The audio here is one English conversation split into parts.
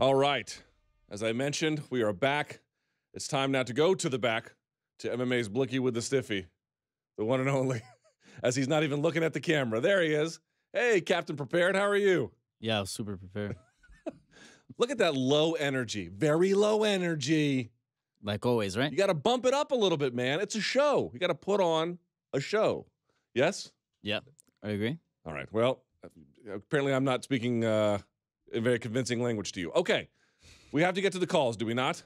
All right. As I mentioned, we are back. It's time now to go to the back to MMA's Blicky with the Stiffy, the one and only, as he's not even looking at the camera. There he is. Hey, Captain Prepared, how are you? Yeah, I was super prepared. Look at that low energy, very low energy. Like always, right? You got to bump it up a little bit, man. It's a show. You got to put on a show. Yes? Yeah, I agree. All right. Well, apparently I'm not speaking a very convincing language to you. Okay. We have to get to the calls, do we not?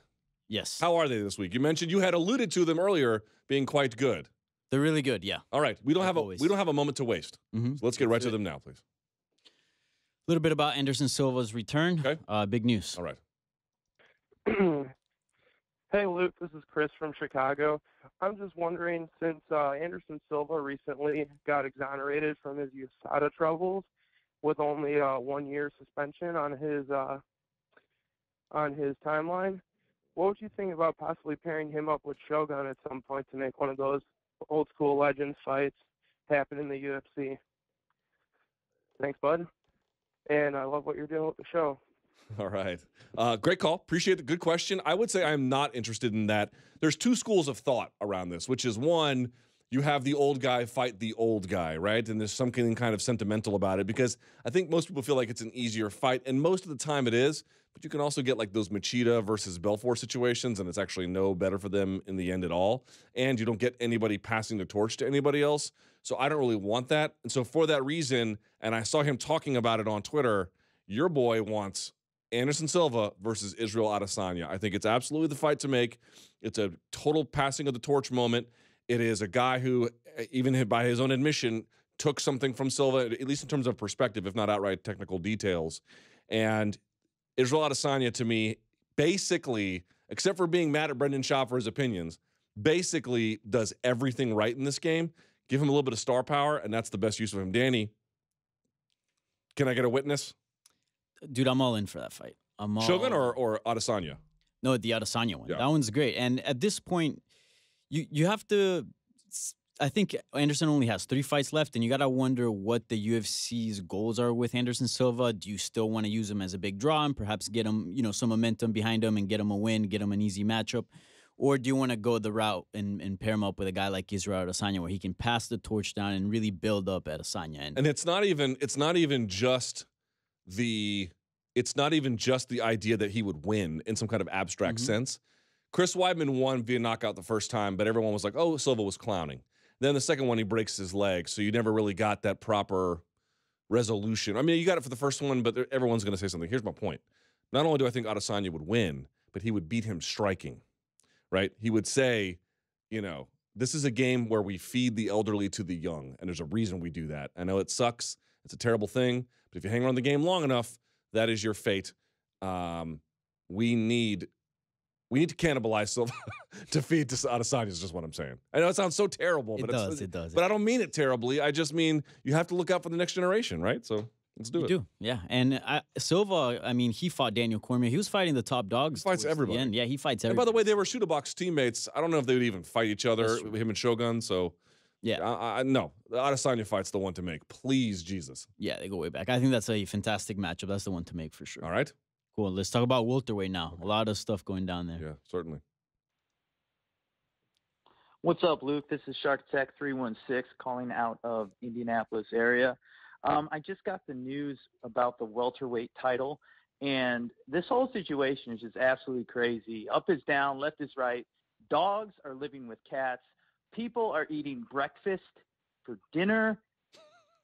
Yes. How are they this week? You mentioned you had alluded to them earlier being quite good. They're really good, yeah. All right. We don't Like have a moment to waste. Mm-hmm. So let's get right to them now, please. A little bit about Anderson Silva's return. Okay. Big news. All right. Hey, Luke, this is Chris from Chicago. I'm just wondering, since Anderson Silva recently got exonerated from his USADA troubles with only 1 year suspension on his timeline, what would you think about possibly pairing him up with Shogun at some point to make one of those old school legends fights happen in the UFC? Thanks, bud. And I love what you're doing with the show. All right. Great call. Appreciate the good question. I would say I'm not interested in that. There's two schools of thought around this, which is one, you have the old guy fight the old guy, right? And there's something kind of sentimental about it because I think most people feel like it's an easier fight, and most of the time it is, but you can also get like those Machida versus Belfort situations, and it's actually no better for them in the end at all. And you don't get anybody passing the torch to anybody else. So I don't really want that. And so for that reason, and I saw him talking about it on Twitter, your boy wants Anderson Silva versus Israel Adesanya. I think it's absolutely the fight to make. It's a total passing of the torch moment. It is a guy who, even by his own admission, took something from Silva, at least in terms of perspective, if not outright technical details. And Israel Adesanya, to me, basically, except for being mad at Brendan Schaub for his opinions, basically does everything right in this game. Give him a little bit of star power, and that's the best use of him. Danny, can I get a witness? Dude, I'm all in for that fight. Shogun or Adesanya? No, the Adesanya one. Yeah. That one's great. And at this point, you have to. I think Anderson only has 3 fights left, and you got to wonder what the UFC's goals are with Anderson Silva. Do you still want to use him as a big draw and perhaps get him, some momentum behind him and get him a win, get him an easy matchup? Or do you want to go the route and pair him up with a guy like Israel Adesanya where he can pass the torch down and really build up Adesanya? And it's not even just the idea that he would win in some kind of abstract sense. Chris Weidman won via knockout the first time, but everyone was like, oh, Silva was clowning. Then the second one, he breaks his leg, so you never really got that proper resolution. I mean, you got it for the first one, but everyone's going to say something. Here's my point. Not only do I think Adesanya would win, but he would beat him striking, right? He would say, this is a game where we feed the elderly to the young, and there's a reason we do that. I know it sucks. It's a terrible thing, but if you hang around the game long enough, that is your fate. We need to cannibalize Silva to feed to Adesanya is just what I'm saying. I know it sounds so terrible, but it does. But I don't mean it terribly. I just mean you have to look out for the next generation, right? So let's do it. You do, yeah. And Silva, I mean, he fought Daniel Cormier. He was fighting the top dogs. He fights everybody. Yeah, he fights And everybody. by the way, they were Shooter Box teammates. I don't know if they would even fight each other, him and Shogun. So yeah, no, the Adesanya fight's the one to make. Please, Jesus. Yeah, they go way back. I think that's a fantastic matchup. That's the one to make for sure. All right. Cool. Let's talk about welterweight now. A lot of stuff going down there. Yeah, certainly. What's up, Luke? This is Shark Tech 316 calling out of Indianapolis area. I just got the news about the welterweight title, and this whole situation is just absolutely crazy. Up is down, left is right. Dogs are living with cats. People are eating breakfast for dinner.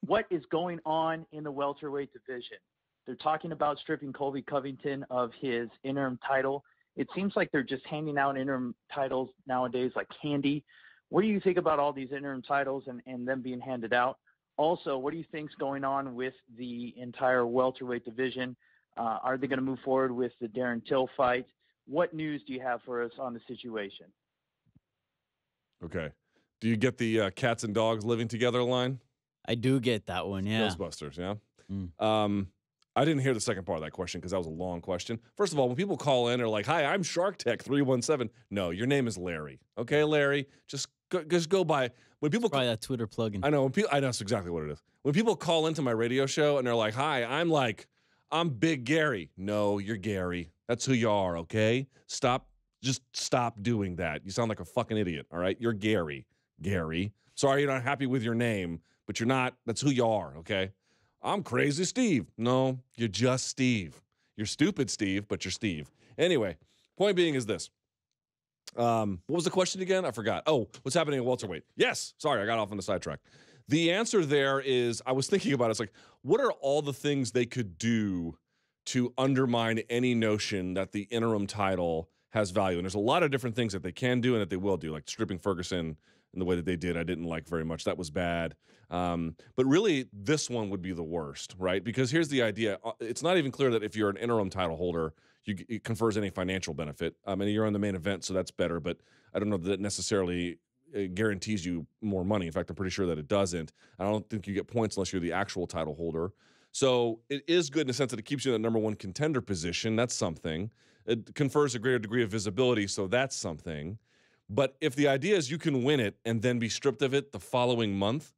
What is going on in the welterweight division? They're talking about stripping Colby Covington of his interim title. It seems like they're just handing out interim titles nowadays like candy. What do you think about all these interim titles and them being handed out? Also, what do you think's going on with the entire welterweight division? Are they going to move forward with the Darren Till fight? What news do you have for us on the situation? Okay. Do you get the cats and dogs living together line? I do get that one, yeah. Ghostbusters, yeah? I didn't hear the second part of that question because that was a long question. First of all, when people call in, they're like, hi, I'm Shark Tech 317. No, your name is Larry. Okay, Larry? Just go by. When people Probably that Twitter plugin. I know. I know that's exactly what it is. When people call into my radio show and they're like, hi, I'm like I'm Big Gary. No, you're Gary. That's who you are, okay? Just stop doing that. You sound like a fucking idiot, all right? You're Gary. Gary. Sorry you're not happy with your name, but you're not. That's who you are, okay? I'm Crazy Steve. No, you're just Steve. You're stupid Steve, but you're Steve. Anyway, point being is this. What was the question again? I forgot. Oh, what's happening at welterweight? Yes. Sorry, I got off on the sidetrack. The answer there is, I was thinking about it. It's like, what are all the things they could do to undermine any notion that the interim title has value? And there's a lot of different things that they can do and that they will do, like stripping Ferguson in the way that they did. I didn't like very much. That was bad. But really, this one would be the worst, right? Because here's the idea. It's not even clear that if you're an interim title holder, it confers any financial benefit. And you're on the main event, so that's better. But I don't know that it necessarily guarantees you more money. In fact, I'm pretty sure that it doesn't. I don't think you get points unless you're the actual title holder. So it is good in the sense that it keeps you in the number one contender position. That's something. It confers a greater degree of visibility, so that's something. But if the idea is you can win it and then be stripped of it the following month,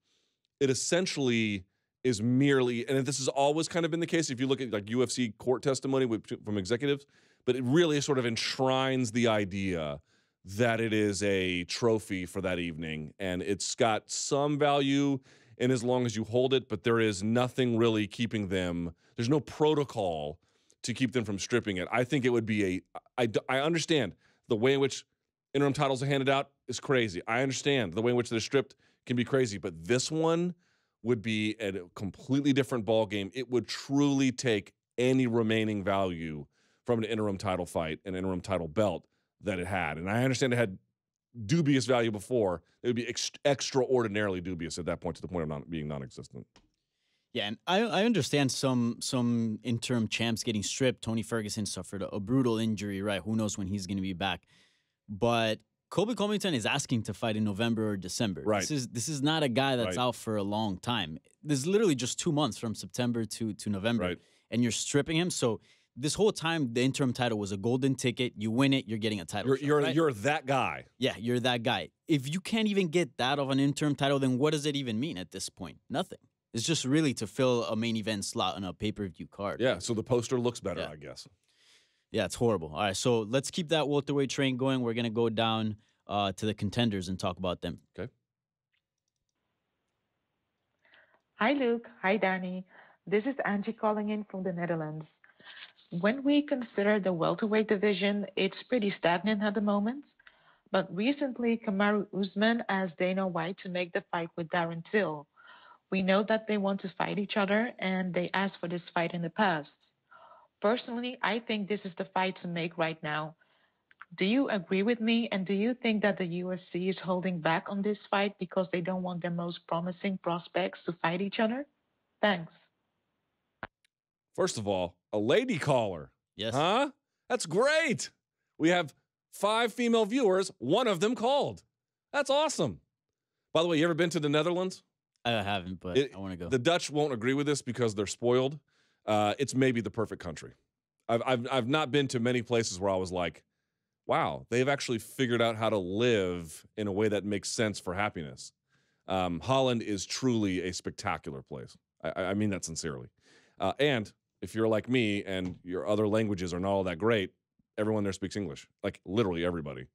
it essentially is merely, and this has always kind of been the case if you look at like UFC court testimony from executives, but it really sort of enshrines the idea that it is a trophy for that evening, and it's got some value in as long as you hold it, but there is nothing really keeping them. There's no protocol to keep them from stripping it. I think it would be I understand the way in which interim titles are handed out is crazy. I understand the way in which they're stripped can be crazy, but this one would be a completely different ball game. It would truly take any remaining value from an interim title fight, an interim title belt that it had. And I understand it had dubious value before. It would be extraordinarily dubious at that point, to the point of being non-existent. Yeah, and I understand some interim champs getting stripped. Tony Ferguson suffered a brutal injury, right? Who knows when he's going to be back? But Colby Covington is asking to fight in November or December. Right. This is not a guy that's out for a long time. This is literally just 2 months from September to November, right, and you're stripping him. So this whole time, the interim title was a golden ticket. You win it, you're getting a title. You're that guy. Yeah, you're that guy. If you can't even get that of an interim title, then what does it even mean at this point? Nothing. It's just really to fill a main event slot on a pay-per-view card. Yeah, so the poster looks better, I guess. Yeah, it's horrible. All right, so let's keep that welterweight train going. We're going to go down to the contenders and talk about them. Okay. Hi, Luke. Hi, Danny. This is Angie calling in from the Netherlands. When we consider the welterweight division, it's pretty stagnant at the moment. But recently, Kamaru Usman asked Dana White to make the fight with Darren Till. We know that they want to fight each other, and they asked for this fight in the past. Personally, I think this is the fight to make right now. Do you agree with me? And do you think that the UFC is holding back on this fight because they don't want their most promising prospects to fight each other? Thanks. First of all, a lady caller. Yes. Huh? That's great. We have 5 female viewers. One of them called. That's awesome. By the way, you ever been to the Netherlands? I haven't, but I want to go. The Dutch won't agree with this because they're spoiled. It's maybe the perfect country. I've not been to many places where I was like, wow, they've actually figured out how to live in a way that makes sense for happiness. Holland is truly a spectacular place. I mean that sincerely. And if you're like me and your other languages are not all that great, everyone there speaks English. Like literally everybody.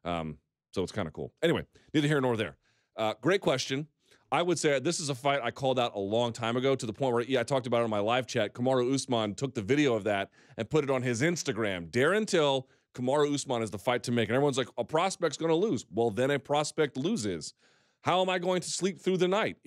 So it's kind of cool. Anyway, neither here nor there. Great question. I would say this is a fight I called out a long time ago, to the point where I talked about it on my live chat. Kamaru Usman took the video of that and put it on his Instagram. Darren Till, Kamaru Usman is the fight to make. And everyone's like, a prospect's going to lose. Well, then a prospect loses. How am I going to sleep through the night?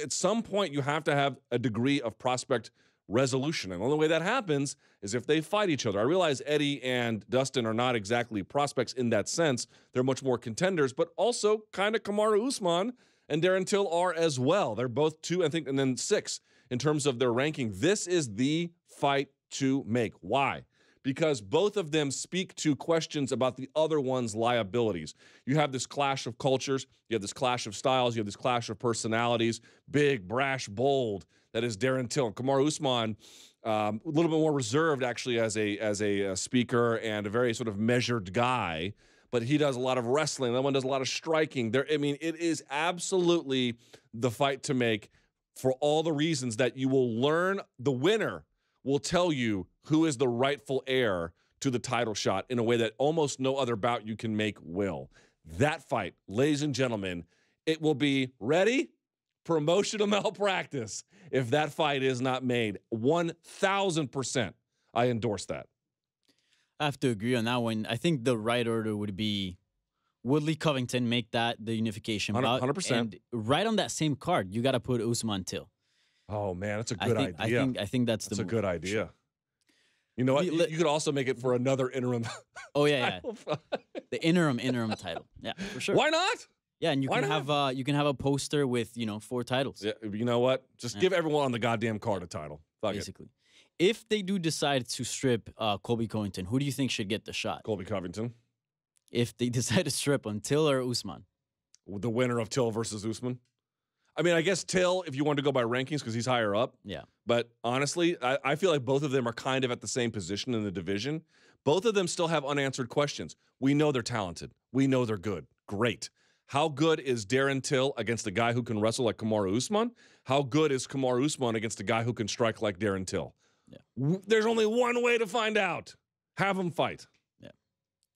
At some point, you have to have a degree of prospect resolution. And the only way that happens is if they fight each other. I realize Eddie and Dustin are not exactly prospects in that sense. They're much more contenders, but also kind of Kamaru Usman and Darren Till are as well. They're both 2, I think, and then 6 in terms of their ranking. This is the fight to make. Why? Because both of them speak to questions about the other one's liabilities. You have this clash of cultures. You have this clash of styles. You have this clash of personalities. Big, brash, bold. That is Darren Till. Kamaru Usman, a little bit more reserved, actually, as a speaker and a very sort of measured guy. But he does a lot of wrestling. That one does a lot of striking. It is absolutely the fight to make for all the reasons that you will learn. The winner will tell you who is the rightful heir to the title shot in a way that almost no other bout you can make will. That fight, ladies and gentlemen, it will be ready, promotional malpractice if that fight is not made. 1,000%. I endorse that. I have to agree on that one. I think the right order would be Woodley Covington, make that the unification bout. 100%. And right on that same card, you got to put Usman Till. Oh, man, that's a good idea. I think that's a move. good idea. You know what? You could also make it for another interim. Oh, yeah. The interim title. Yeah, for sure. Why not? Yeah, and you can have a poster with, 4 titles. Yeah, you know what? Just give everyone on the goddamn card a title. Fuck basically. If they do decide to strip Colby Covington, who do you think should get the shot? Colby Covington. If they decide to strip him, Till or Usman? The winner of Till versus Usman. I mean, I guess Till, if you want to go by rankings, because he's higher up. Yeah. But honestly, I feel like both of them are kind of at the same position in the division. Both of them still have unanswered questions. We know they're talented. We know they're good. Great. How good is Darren Till against a guy who can wrestle like Kamaru Usman? How good is Kamaru Usman against a guy who can strike like Darren Till? Yeah. There's only one way to find out. Have them fight.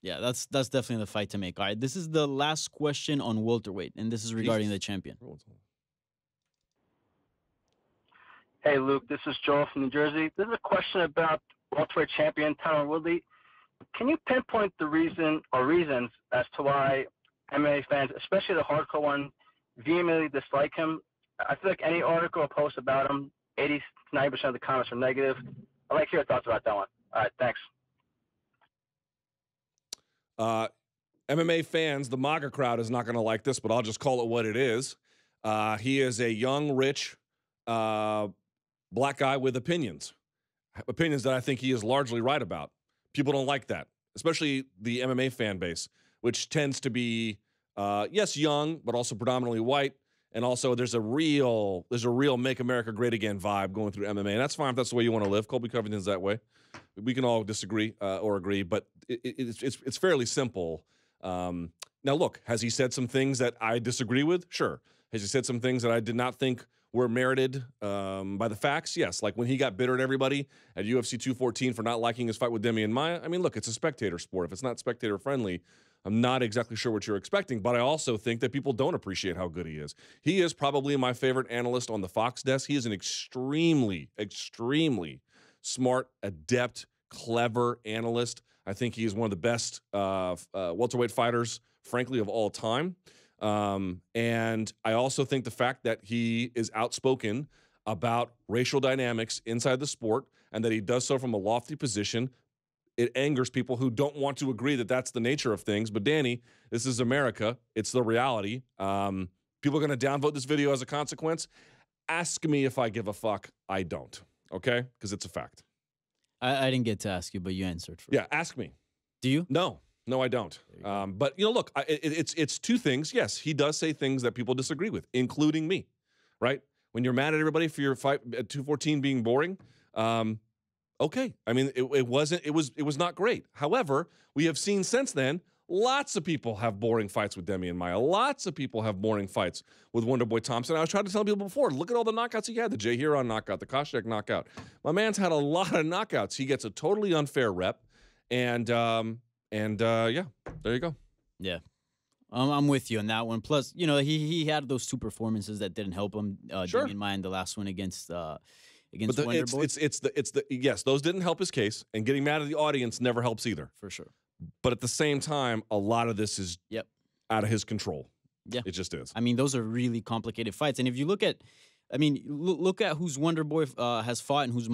Yeah, that's definitely the fight to make. All right, this is the last question on welterweight, and this is regarding the champion. Hey, Luke, this is Joel from New Jersey. This is a question about welterweight champion Tyron Woodley. Can you pinpoint the reason or reasons as to why MMA fans, especially the hardcore one, vehemently dislike him? I feel like any article or post about him, 80 to 90% of the comments are negative. I'd like to hear your thoughts about that one. All right, thanks. MMA fans, the MAGA crowd is not going to like this, but I'll just call it what it is. He is a young, rich, black guy with opinions that I think he is largely right about. People don't like that, especially the MMA fan base, which tends to be, yes, young, but also predominantly white. And also there's a real Make America Great Again vibe going through MMA. And that's fine if that's the way you want to live. Colby Covington's that way. We can all disagree or agree, but it's fairly simple. Now, look, has he said some things that I disagree with? Sure. Has he said some things that I did not think were merited by the facts? Yes. Like when he got bitter at everybody at UFC 214 for not liking his fight with Demian Maia. I mean, look, it's a spectator sport. If it's not spectator friendly, I'm not exactly sure what you're expecting, but I also think that people don't appreciate how good he is. He is probably my favorite analyst on the Fox desk. He is an extremely, extremely smart, adept, clever analyst. I think he is one of the best welterweight fighters, frankly, of all time. And I also think the fact that he is outspoken about racial dynamics inside the sport and that he does so from a lofty position, it angers people who don't want to agree that that's the nature of things. But Danny, this is America. It's the reality. People are going to downvote this video as a consequence. Ask me if I give a fuck. I don't. Okay? Because it's a fact. I didn't get to ask you, but you answered for me. Yeah, ask me. Do you? No, I don't. But, look, it's two things. Yes, he does say things that people disagree with, including me, right? When you're mad at everybody for your fight at 214 being boring, okay. I mean, it was not great. However, we have seen since then, lots of people have boring fights with Demian Maia. Lots of people have boring fights with Wonderboy Thompson. I was trying to tell people before, look at all the knockouts he had. The Jay Huron knockout, the Koscheck knockout. My man's had a lot of knockouts. He gets a totally unfair rep. And yeah, there you go. Yeah. I'm with you on that one. Plus, he had those 2 performances that didn't help him. Sure. Demian Maia in the last one against But Wonderboy. Yes, those didn't help his case, and getting mad at the audience never helps either. For sure. But at the same time, a lot of this is out of his control. Yeah. It just is. I mean, those are really complicated fights. And if you look at, look at who's Wonderboy has fought and who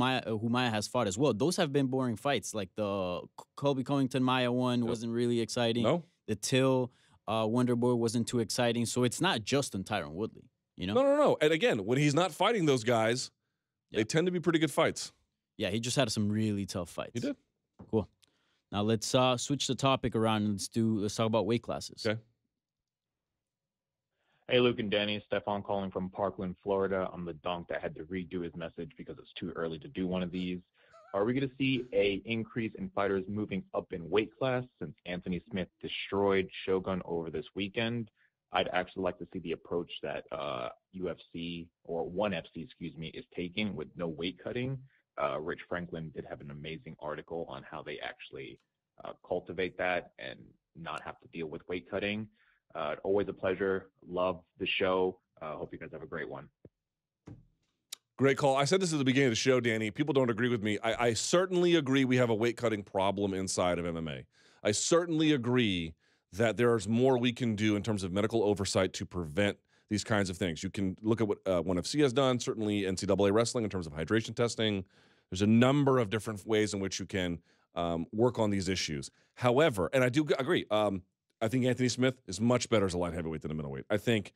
Maia has fought as well. Those have been boring fights. Like the Colby Covington Maia one wasn't really exciting. No. The Till Wonderboy wasn't too exciting. So it's not just on Tyron Woodley. No. And again, when he's not fighting those guys, they tend to be pretty good fights. Yeah, he just had some really tough fights. He did. Cool. Now let's switch the topic around and let's talk about weight classes. Okay. Hey, Luke and Danny. Stefan calling from Parkland, Florida. I'm the dunk that had to redo his message because it's too early to do one of these. Are we going to see a increase in fighters moving up in weight class since Anthony Smith destroyed Shogun over this weekend? I'd actually like to see the approach that UFC or ONE FC, is taking with no weight cutting. Rich Franklin did have an amazing article on how they actually cultivate that and not have to deal with weight cutting. Always a pleasure. Love the show. Hope you guys have a great one. Great call. I said this at the beginning of the show, Danny. People don't agree with me. I certainly agree we have a weight cutting problem inside of MMA. I certainly agree that there's more we can do in terms of medical oversight to prevent these kinds of things. You can look at what ONE FC has done, certainly NCAA wrestling in terms of hydration testing. There's a number of different ways in which you can work on these issues. However, and I do agree, I think Anthony Smith is much better as a light heavyweight than a middleweight. I think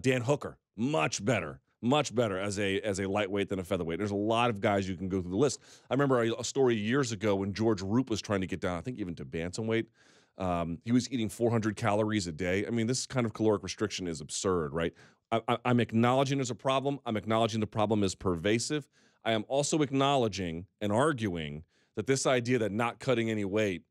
Dan Hooker, much better as a lightweight than a featherweight. There's a lot of guys you can go through the list. I remember a story years ago when George Roop was trying to get down, I think even to bantamweight. He was eating 400 calories a day. I mean, this kind of caloric restriction is absurd, right? I'm acknowledging there's a problem. I'm acknowledging the problem is pervasive. I am also acknowledging and arguing that this idea that not cutting any weight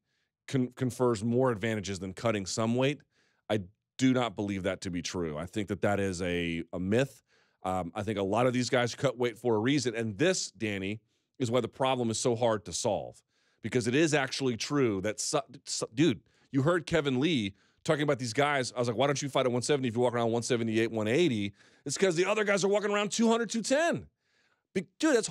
confers more advantages than cutting some weight. I do not believe that to be true. I think that is a myth. I think a lot of these guys cut weight for a reason. And this, Danny, is why the problem is so hard to solve. Because it is actually true that, dude, you heard Kevin Lee talking about these guys. I was like, why don't you fight at 170 if you walk around 178, 180? It's because the other guys are walking around 200, 210. Dude,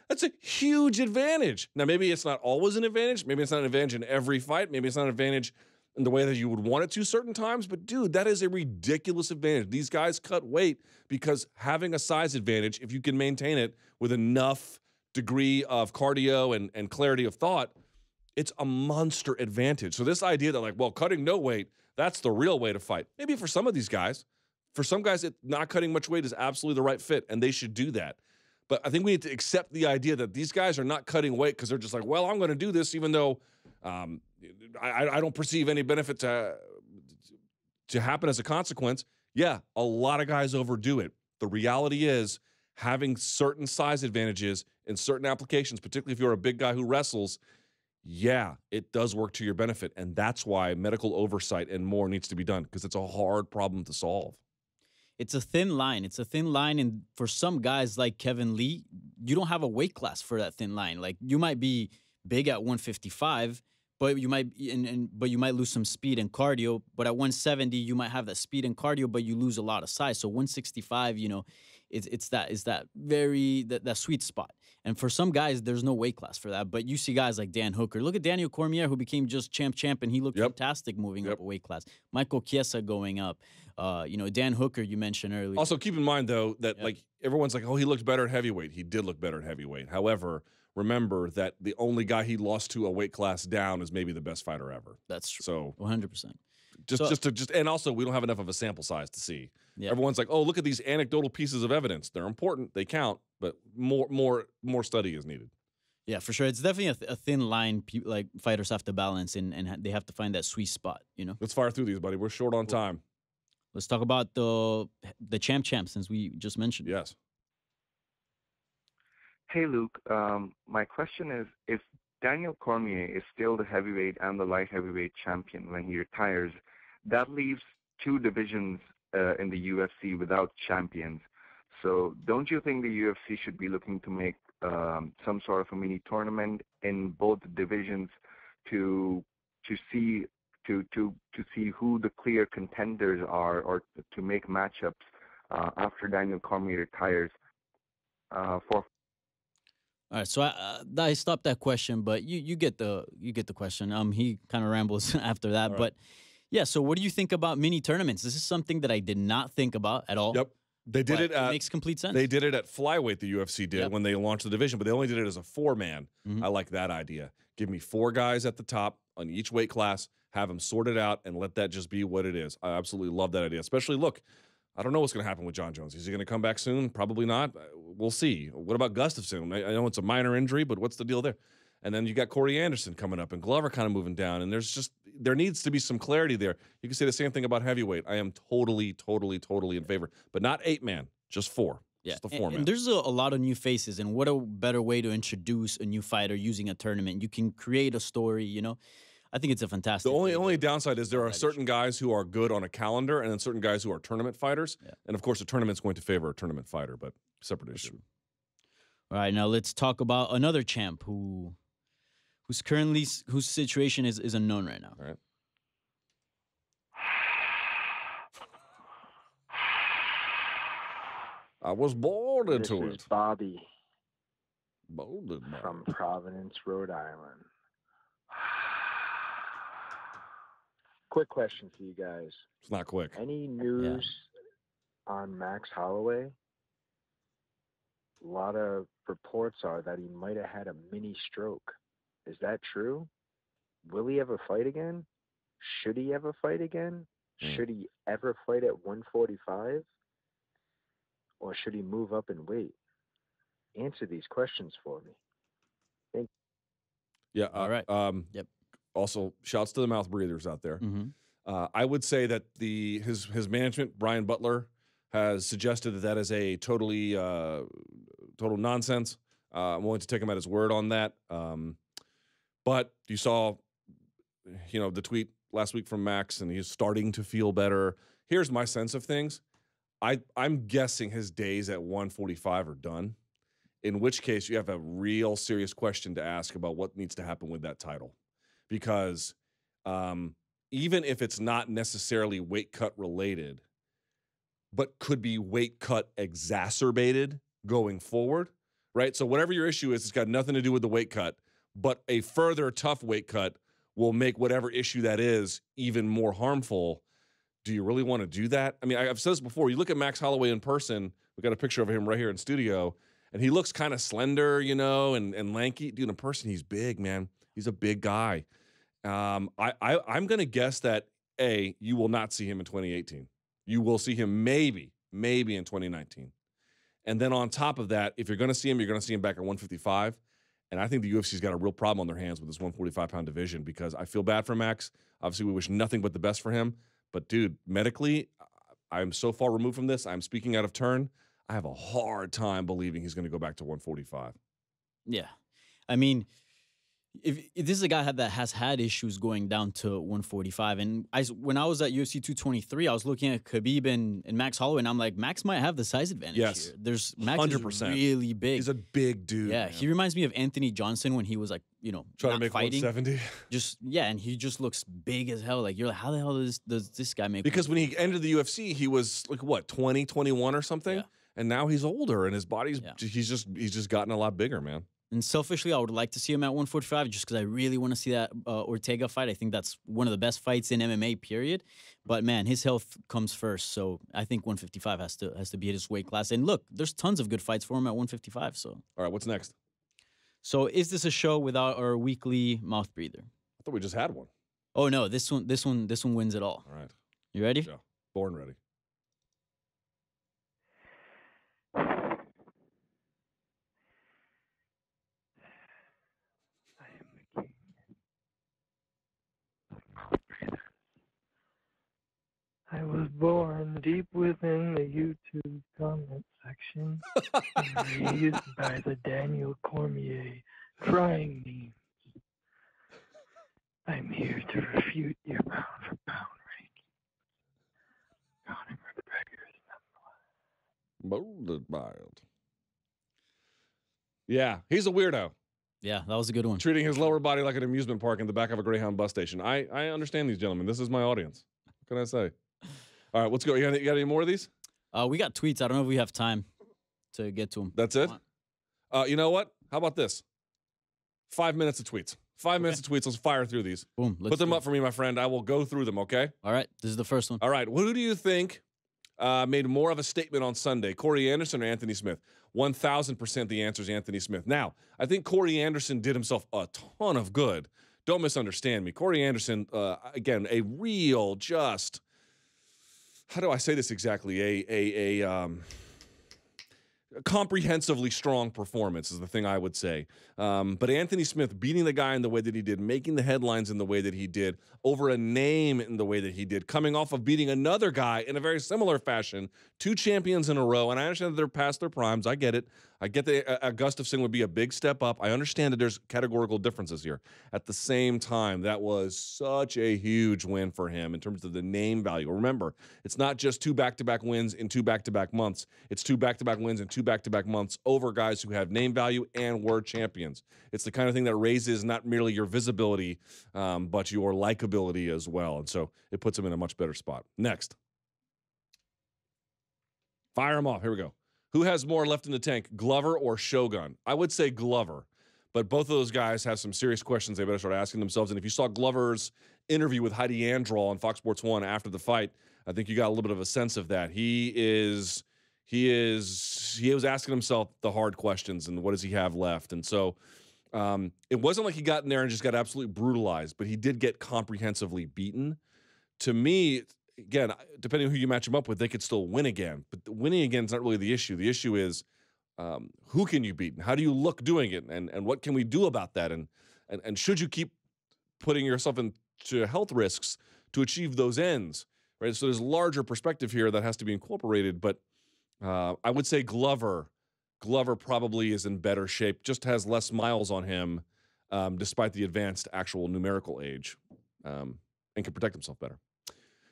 that's a huge advantage. Now, maybe it's not always an advantage. Maybe it's not an advantage in every fight. Maybe it's not an advantage in the way that you would want it to certain times. But, dude, that is a ridiculous advantage. These guys cut weight because having a size advantage, if you can maintain it with enough degree of cardio and clarity of thought, it's a monster advantage. So this idea that, like, well, cutting no weight, that's the real way to fight. Maybe for some of these guys. For some guys, not cutting much weight is absolutely the right fit, and they should do that. But I think we need to accept the idea that these guys are not cutting weight because they're just like, well, I'm going to do this even though I don't perceive any benefit to happen as a consequence. Yeah, a lot of guys overdo it. The reality is having certain size advantages in certain applications, particularly if you're a big guy who wrestles, yeah, it does work to your benefit. And that's why medical oversight and more needs to be done because it's a hard problem to solve. It's a thin line. It's a thin line. And for some guys like Kevin Lee, you don't have a weight class for that thin line. Like you might be big at 155, but you might but you might lose some speed and cardio. But at 170, you might have that speed and cardio, but you lose a lot of size. So 165, it's that sweet spot. And for some guys, there's no weight class for that. But you see guys like Dan Hooker. Look at Daniel Cormier, who became just champ, and he looked fantastic moving up a weight class. Michael Chiesa going up. Dan Hooker, you mentioned earlier. Also, keep in mind, though, that like everyone's like, oh, he looked better at heavyweight. He did look better at heavyweight. However, remember that the only guy he lost to a weight class down is maybe the best fighter ever. That's true. So 100%. And also we don't have enough of a sample size to see. Yeah. Everyone's like, oh, look at these anecdotal pieces of evidence. They're important. They count, but more study is needed. Yeah, for sure. It's definitely a thin line. Like fighters have to balance and they have to find that sweet spot. Let's fire through these, buddy. We're short on time. Let's talk about the champ since we just mentioned. Yes. Hey, Luke. My question is, if Daniel Cormier is still the heavyweight and the light heavyweight champion when he retires, that leaves two divisions in the UFC without champions. So don't you think the UFC should be looking to make some sort of a mini tournament in both divisions to see who the clear contenders are, or to make matchups after Daniel Cormier retires? All right, so I stopped that question, but you get the question. He kind of rambles after that, right. But yeah. So what do you think about mini tournaments? This is something that I did not think about at all. Yep, they did it. It makes complete sense. They did it at flyweight. The UFC did when they launched the division, but they only did it as a 4-man. Mm-hmm. I like that idea. Give me 4 guys at the top on each weight class. Have them sort it out and let that just be what it is. I absolutely love that idea. Especially, look, I don't know what's going to happen with John Jones. Is he going to come back soon? Probably not. We'll see. What about Gustafsson? I know it's a minor injury, but what's the deal there? And then you got Corey Anderson coming up and Glover kind of moving down. And there needs to be some clarity there. You can say the same thing about heavyweight. I am totally in favor, but not 8-man, just 4. Yeah, just the 4-man. And there's a lot of new faces, and what a better way to introduce a new fighter using a tournament. You can create a story, I think it's a fantastic. The only downside is there are certain guys who are good on a calendar, and then certain guys who are tournament fighters. Yeah. And of course, a tournament's going to favor a tournament fighter, but separate issue. All right, now let's talk about another champ whose situation is unknown right now. All right. I was born into This it. is Bobby Bolded by from it. Providence, Rhode Island. Quick question for you guys. It's not quick. Any news on Max Holloway? A lot of reports are that he might have had a mini stroke. Is that true? Will he ever fight again? Should he ever fight again? Should he ever fight at 145? Or should he move up in weight? Answer these questions for me. Thank you. Yeah. All right. Yep. Also, shouts to the mouth breathers out there. Mm-hmm. I would say that his management, Brian Butler, has suggested that is a totally total nonsense. I'm willing to take him at his word on that. But you saw, the tweet last week from Max, and he's starting to feel better. Here's my sense of things. I'm guessing his days at 145 are done, in which case you have a real serious question to ask about what needs to happen with that title. Because even if it's not necessarily weight cut related, but could be weight cut exacerbated going forward, right? So whatever your issue is, it's got nothing to do with the weight cut, but a further tough weight cut will make whatever issue that is even more harmful. Do you really want to do that? I mean, I've said this before. You look at Max Holloway in person. We got a picture of him right here in studio, and he looks kind of slender, and lanky. Dude, in person, he's big, man. He's a big guy. I'm going to guess that, A, you will not see him in 2018. You will see him maybe in 2019. And then on top of that, if you're going to see him, you're going to see him back at 155. And I think the UFC's got a real problem on their hands with this 145-pound division because I feel bad for Max. Obviously, we wish nothing but the best for him. But, dude, medically, I'm so far removed from this. I'm speaking out of turn. I have a hard time believing he's going to go back to 145. Yeah. I mean, if this is a guy that has had issues going down to 145, and when I was at UFC 223, I was looking at Khabib and Max Holloway, and I'm like, Max might have the size advantage Yes. here. Max 100%. is really big. He's a big dude. Yeah, man. he reminds me of Anthony Johnson when he was like, Trying not to make fighting. 170. And he just looks big as hell. Like, you're like, how the hell does this guy make? Because when he entered the UFC, he was like, what, 20, 21 or something? Yeah. And now he's older, and his body's he's just gotten a lot bigger, man. And selfishly, I would like to see him at 145 just because I really want to see that Ortega fight. I think that's one of the best fights in MMA, period. But, man, his health comes first. So I think 155 has to be his weight class. And, look, there's tons of good fights for him at 155. So. All right, what's next? So is this a show without our weekly mouth breather? I thought we just had one. Oh, no, this one wins it all. All right. You ready? Yeah, born ready. I was born deep within the YouTube comment section and raised by the Daniel Cormier crying memes. I'm here to refute your pound-for-pound ranking. Conor McGregor is number one. Molded mild. Yeah, he's a weirdo. Yeah, that was a good one. Treating his lower body like an amusement park in the back of a Greyhound bus station. I understand these gentlemen. This is my audience. What can I say? All right, let's go. You got any more of these? We got tweets. I don't know if we have time to get to them. That's it? You know what? How about this? 5 minutes of tweets. 5 minutes of tweets. Let's fire through these. Boom. Put them up for me, my friend. I will go through them, okay? All right, this is the first one. All right, who do you think made more of a statement on Sunday, Corey Anderson or Anthony Smith? 1,000% the answer is Anthony Smith. Now, I think Corey Anderson did himself a ton of good. Don't misunderstand me. Corey Anderson, again, a real just, how do I say this exactly? A comprehensively strong performance is the thing I would say. But Anthony Smith beating the guy in the way that he did, making the headlines in the way that he did, over a name in the way that he did, coming off of beating another guy in a very similar fashion, 2 champions in a row. And I understand that they're past their primes. I get it. I get that Gustafson would be a big step up. I understand that there's categorical differences here. At the same time, that was such a huge win for him in terms of the name value. Remember, it's not just 2 back-to-back wins in 2 back-to-back months. It's 2 back-to-back wins in 2 back-to-back months over guys who have name value and were champions. It's the kind of thing that raises not merely your visibility, but your likability as well. And so it puts him in a much better spot. Next. Fire him off. Here we go. Who has more left in the tank, Glover or Shogun? I would say Glover, but both of those guys have some serious questions they better start asking themselves. And if you saw Glover's interview with Heidi Androl on Fox Sports 1 after the fight, I think you got a little bit of a sense of that. He was asking himself the hard questions and what does he have left. And so it wasn't like he got in there and just got absolutely brutalized, but he did get comprehensively beaten. To me, again, depending on who you match them up with, they could still win again. But winning again is not really the issue. The issue is who can you beat and how do you look doing it, and what can we do about that? And should you keep putting yourself into health risks to achieve those ends, right? So there's a larger perspective here that has to be incorporated. But I would say Glover probably is in better shape, just has less miles on him, despite the advanced actual numerical age, and can protect himself better.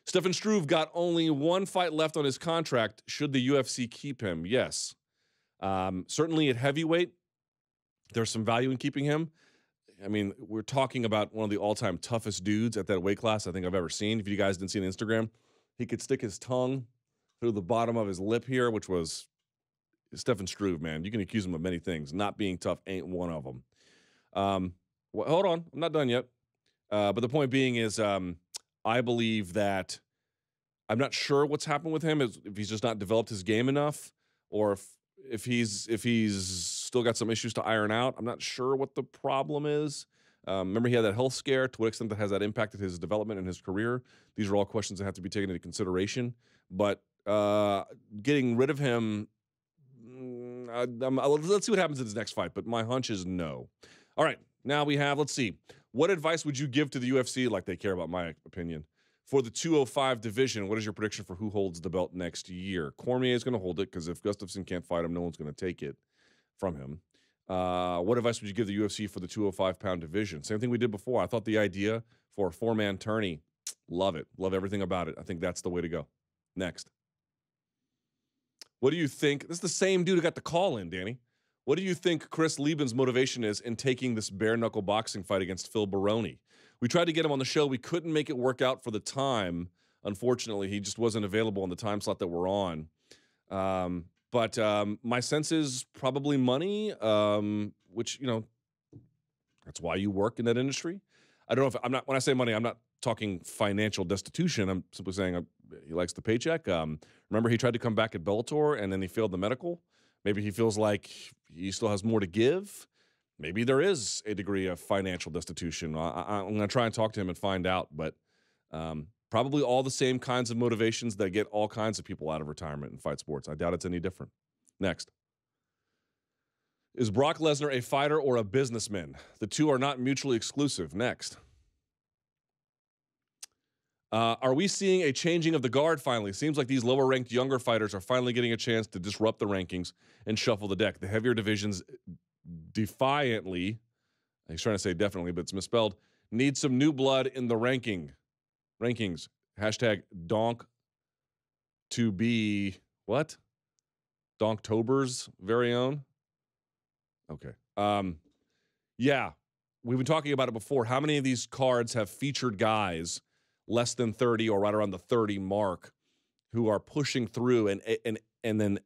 Stefan Struve got only 1 fight left on his contract. Should the UFC keep him? Yes. Certainly at heavyweight, there's some value in keeping him. I mean, we're talking about one of the all-time toughest dudes at that weight class I think I've ever seen. If you guys didn't see on Instagram, he could stick his tongue through the bottom of his lip here, which was Stefan Struve, man. You can accuse him of many things. Not being tough ain't one of them. Well, hold on. I'm not done yet. But the point being is I believe that I'm not sure what's happened with him, if he's just not developed his game enough, or if he's still got some issues to iron out. I'm not sure what the problem is. Remember, he had that health scare. To what extent that has that impacted his development and his career? These are all questions that have to be taken into consideration. But getting rid of him, let's see what happens in his next fight. But my hunch is no. All right, now we have, let's see. What advice would you give to the UFC, like they care about my opinion, for the 205 division? What is your prediction for who holds the belt next year? Cormier is going to hold it because if Gustafson can't fight him, no one's going to take it from him. What advice would you give the UFC for the 205-pound division? Same thing we did before. I thought the idea for a 4-man tourney, love it. Love everything about it. I think that's the way to go. Next. What do you think? This is the same dude who got the call in, Danny. What do you think Chris Lieben's motivation is in taking this bare-knuckle boxing fight against Phil Baroni? We tried to get him on the show. We couldn't make it work out for the time. Unfortunately, he just wasn't available in the time slot that we're on. But my sense is probably money, which, you know, that's why you work in that industry. I don't know if when I say money, I'm not talking financial destitution. I'm simply saying he likes the paycheck. Remember, he tried to come back at Bellator and then he failed the medical. Maybe he feels like he still has more to give. Maybe there is a degree of financial destitution. I'm going to try and talk to him and find out, but probably all the same kinds of motivations that get all kinds of people out of retirement in fight sports. I doubt it's any different. Next. Is Brock Lesnar a fighter or a businessman? The two are not mutually exclusive. Next. Are we seeing a changing of the guard finally? Seems like these lower-ranked younger fighters are finally getting a chance to disrupt the rankings and shuffle the deck. The heavier divisions defiantly, he's trying to say definitely, but it's misspelled, need some new blood in the rankings. Hashtag donk to be what? Donktober's very own? Okay. Yeah, we've been talking about it before. How many of these cards have featured guys less than 30 or right around the 30 mark who are pushing through and then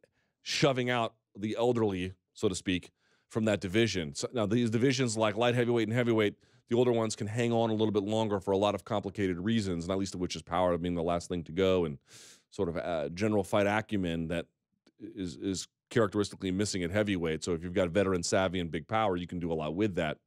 shoving out the elderly, so to speak, from that division? So now these divisions like light heavyweight and heavyweight, the older ones can hang on a little bit longer for a lot of complicated reasons, not least of which is power being the last thing to go and sort of general fight acumen that is characteristically missing at heavyweight. So if you've got veteran savvy and big power, you can do a lot with that,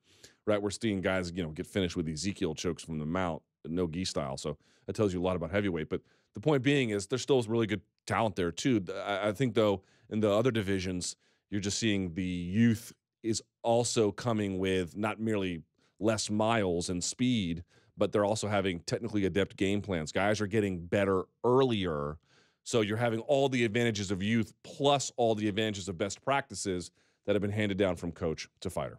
right? We're seeing guys, get finished with Ezekiel chokes from the mount, no gi style. So that tells you a lot about heavyweight. But the point being is there's still really good talent there too. I think though in the other divisions, you're just seeing the youth is also coming with not merely less miles and speed, but they're also having technically adept game plans. Guys are getting better earlier. So you're having all the advantages of youth plus all the advantages of best practices that have been handed down from coach to fighter.